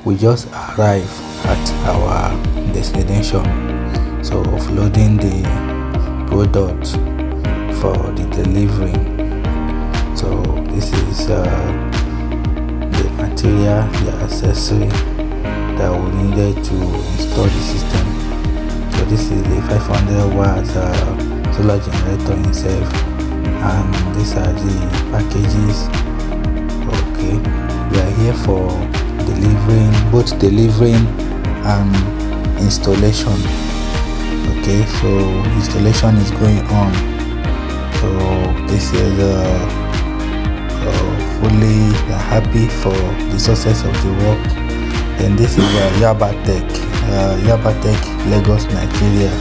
we just arrived at our destination, so offloading the product for the delivery. So this is the material, the accessory that we needed to install the system. So this is the 500 watts solar generator itself, and these are the packages. Okay, we are here for both delivering and installation. Okay, so installation is going on. So this is fully happy for the success of the work. Then this is Yaba Tech, Lagos, Nigeria.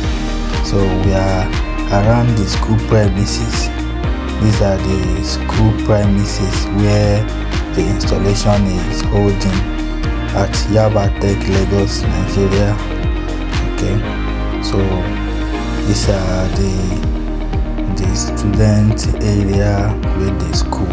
So we are around the school premises. These are the school premises where the installation is holding at Yaba Tech, Lagos, Nigeria. Okay, so these are the student area with the school.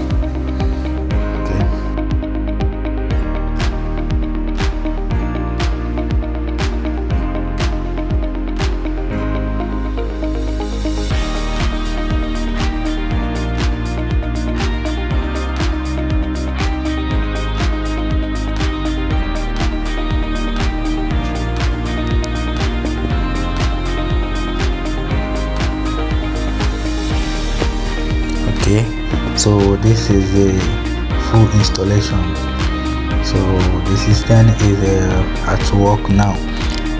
Okay, so this is the full installation. So the system is at work now,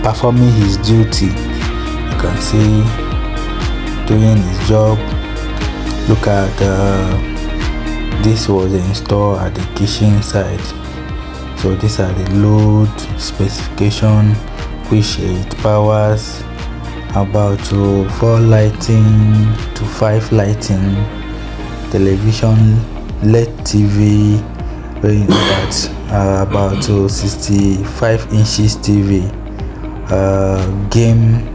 performing his duty. You can see doing his job. Look at this was installed at the kitchen side. So these are the load specification, which it powers about 4 lighting to 5 lighting, television, LED TV, about 65 inches TV, game,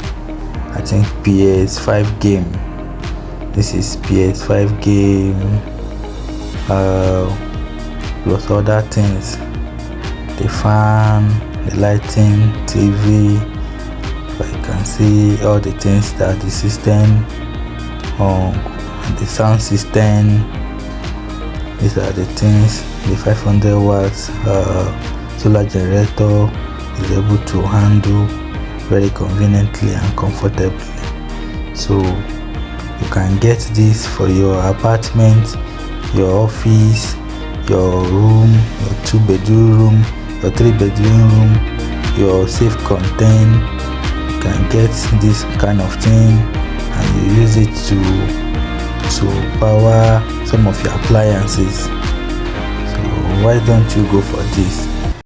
I think PS5 game. This is PS5 game, plus other things, the fan, the lighting, TV. I can see all the things that the system, the sound system. These are the things the 500 watts solar generator is able to handle very conveniently and comfortably. So you can get this for your apartment, your office, your room, your 2-bedroom room, your 3-bedroom room, your safe contain. You can get this kind of thing and you use it to power some of your appliances. So why don't you go for this?